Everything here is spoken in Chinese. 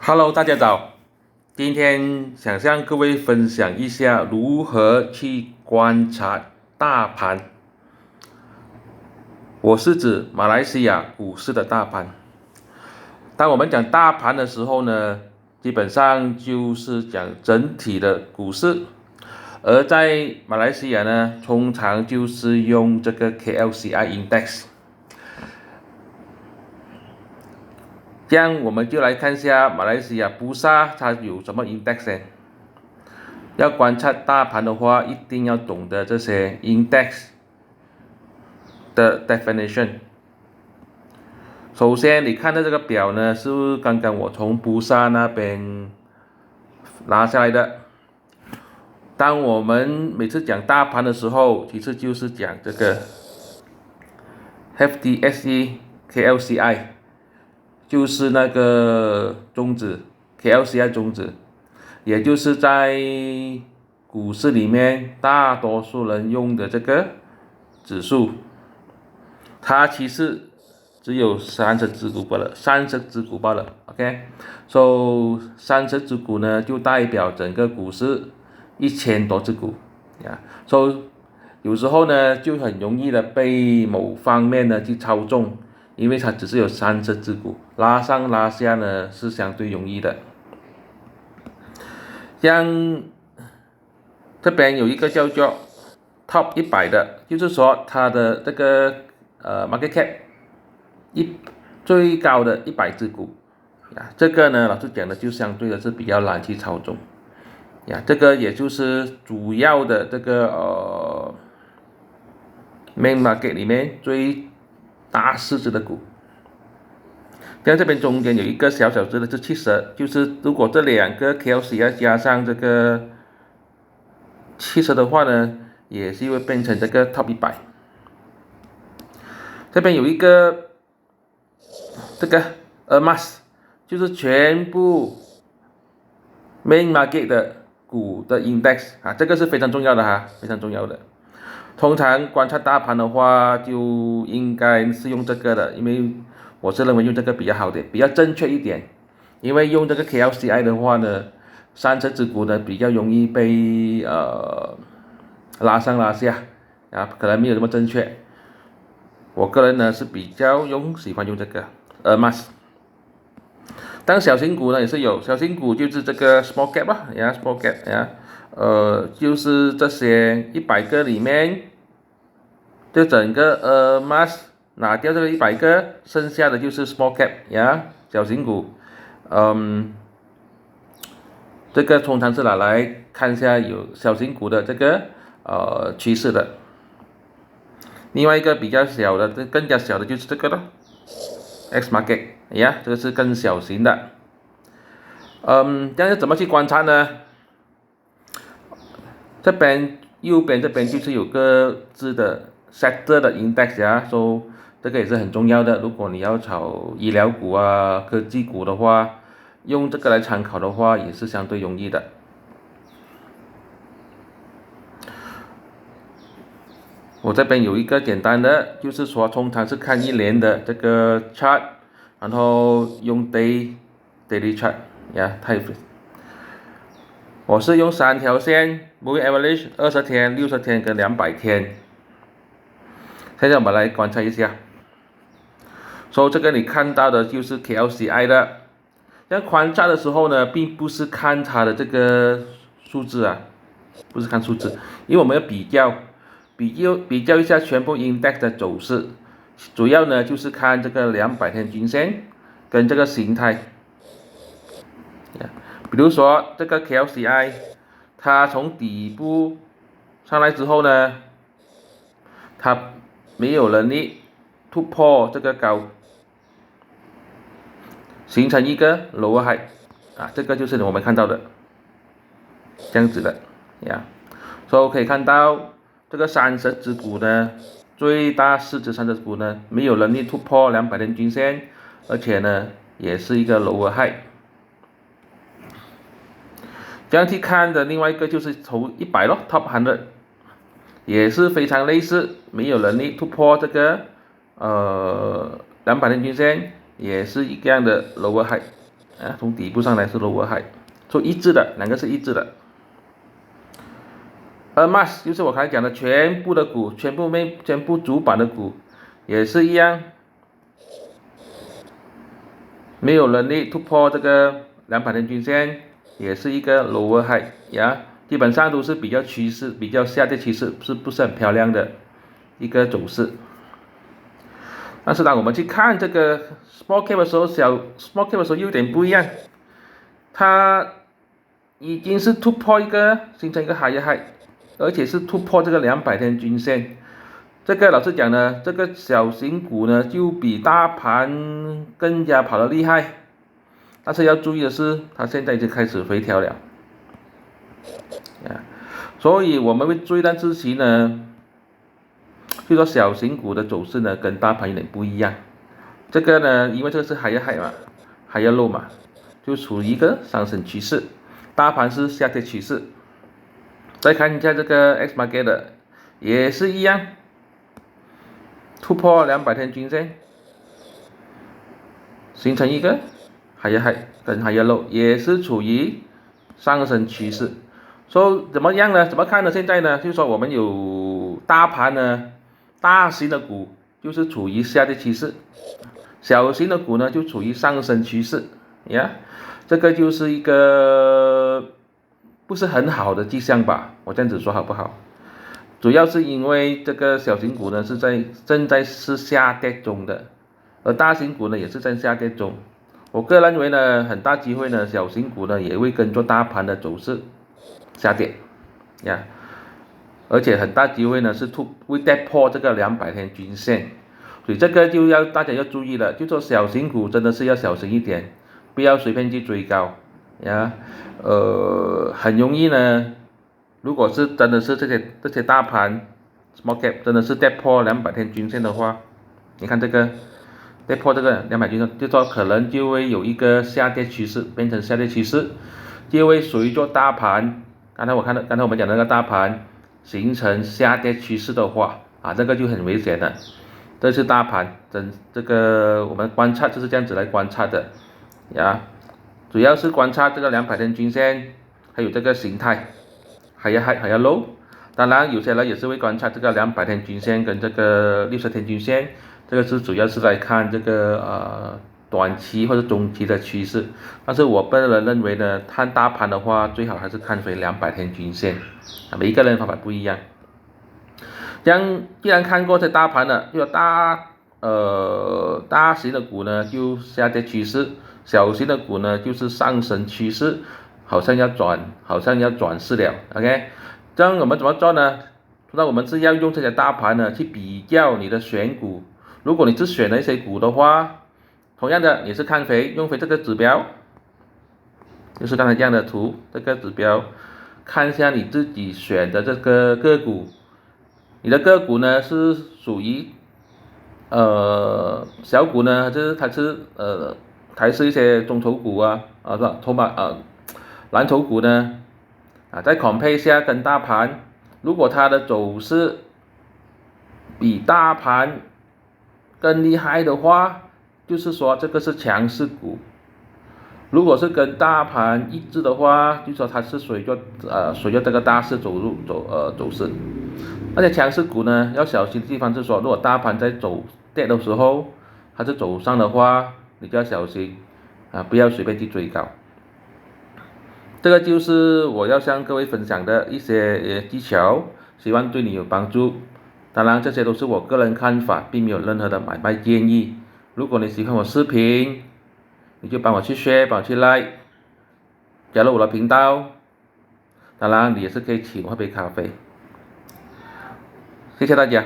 Hello，大家早。今天想向各位分享一下如何去观察大盘。我是指马来西亚股市的大盘。当我们讲大盘的时候呢，基本上就是讲整体的股市。而在马来西亚呢，通常就是用这个 KLCI Index。这样我们就来看一下马来西亚布萨它有什么 index 呢？要观察大盘的话，一定要懂得这些 index 的 definition。首先，你看的这个表呢，是刚刚我从布萨那边拿下来的。当我们每次讲大盘的时候，其实就是讲这个 FTSE KLCI。就是那个中指 KLCI 中指，也就是在股市里面大多数人用的这个指数，它其实只有30只股罢了，OK，so 30只股呢就代表整个股市1000多只股呀，so 有时候呢就很容易的被某方面呢去操纵。因为它只是有30只股，拉上拉下呢是相对容易的。像这边有一个叫做 Top 100的，就是说它的这个market cap 最高的100只股呀，这个呢老实讲的就相对的是比较难去操纵呀，这个也就是主要的这个main market 里面最大市值的股，像这边中间有一个小小只的是70，就是如果这两个 KLCI 加上这个70的话呢，也是会变成这个 Top 100。这边有一个这个EMAS，就是全部 main market 的股的 index 啊，这个是非常重要的哈，非常重要的。通常观察大盘的话，就应该是用这个的，因为我是认为用这个比较好点，比较正确一点。因为用这个 KLCI 的话呢，30只股呢比较容易被拉上拉下啊，可能没有那么正确。我个人呢是比较喜欢用这个MAS。但小型股呢也是有，小型股就是这个 small cap 吧，small cap 呀。就是这些100个里面，就整个MAS 拿掉这个100个，剩下的就是 small cap 呀，小型股。这个通常是拿来看一下有小型股的这个趋势的。另外一个比较小的，更加小的就是这个了 ，X market 呀，这个是更小型的。这样怎么去观察呢？这边右边这边就是有个字的 sector 的 index 呀，所以这个也是很重要的。如果你要炒医疗股啊、科技股的话，用这个来参考的话，也是相对容易的。我这边有一个简单的，就是说通常是看1年的这个 chart， 然后用 daily chart 呀，time。我是用3条线 ，moving average 20天、60天跟200天。现在我们来观察一下。所以这个你看到的就是 KLCI 的。在观察的时候呢，并不是看它的这个数字啊，不是看数字，因为我们要比较一下全部 index 的走势，主要呢就是看这个200天均线跟这个形态。比如说这个 KLCI， 它从底部上来之后呢，它没有能力突破这个高，形成一个 lower high 啊，这个就是我们看到的这样子的呀。所以可以看到这个30只股呢，最大市值30只股呢，没有能力突破200天均线，而且呢也是一个 lower high。这样去看的另外一个就是头100咯 ，Top 100，也是非常类似，没有能力突破这个200天均线，也是一样的 lower high。啊，从底部上来是 lower high， 所以一致的，两个是一致的。而 Mars 就是我刚才讲的全部的股，全部主板的股也是一样，没有能力突破这个200天均线，也是一个 lower high 呀，基本上都是比较下跌趋势，不是很漂亮的一个走势。但是当我们去看这个 small cap 的时候，small cap 的时候有点不一样，它已经是突破形成一个 higher high， 而且是突破这个200天均线。这个老实讲呢，这个小型股呢就比大盘更加跑得厉害。但是要注意的是，它现在已经开始回调了，所以我们会注意到之前呢，就说小型股的走势呢跟大盘有点不一样。这个呢，因为这个是 higher high 嘛，higher low 嘛，就处于一个上升趋势，大盘是下跌趋势。再看一下这个 X market 的，也是一样，突破200天均线，形成一个 higher high 跟 higher low， 也是处于上升趋势。所以怎么样呢？怎么看呢？现在呢，就是说我们有大盘呢，大型的股就是处于下跌趋势，小型的股呢就处于上升趋势呀。这个就是一个不是很好的迹象吧？我这样子说好不好？主要是因为这个小型股呢正在下跌中的，而大型股呢也是在下跌中。我个人认为呢，很大机会呢，小型股呢也会跟着大盘的走势下跌呀，而且很大机会呢是会跌破这个200天均线，所以这个就要大家要注意了，就说小型股真的是要小心一点，不要随便去追高呀，很容易呢，如果是真的是这些大盘 small cap 真的是跌破200天均线的话，你看这个跌破这个200均线，就说可能就会有一个下跌趋势，变成下跌趋势，就会随着大盘，刚才我们讲的那个大盘形成下跌趋势的话，这个就很危险的。这是大盘这个我们观察就是这样子来观察的呀，主要是观察这个200天均线，还有这个形态，还要 low。当然有些人也是会观察这个200天均线跟这个60天均线，这个是主要是来看这个短期或者中期的趋势。但是我个人认为呢，看大盘的话，最好还是看回200天均线，每一个人方法不一样。这样既然看过这大盘了，就大型的股呢就下跌趋势，小型的股呢就是上升趋势，好像要转势了 ，OK？ 这样我们怎么做呢？那我们是要用这些大盘呢去比较你的选股。如果你只选了一些股的话，同样的也是用回这个指标，就是刚才这样的图，这个指标看一下你自己选的这个个股。你的个股呢是属于小股呢，还是一些中筹股蓝筹股呢再 compare 一下跟大盘，如果它的走势比大盘更厉害的话，就是说这个是强势股。如果是跟大盘一致的话，就说它是随着这个大势走势。而且强势股呢，要小心的地方是说，如果大盘在走跌的时候，它是走上的话，你就要小心不要随便去追高。这个就是我要向各位分享的一些技巧，希望对你有帮助。当然，这些都是我个人看法，并没有任何的买卖建议。如果你喜欢我视频，你就帮我去 share， 帮我去 like， 加入我的频道。当然，你也是可以请我喝杯咖啡。谢谢大家。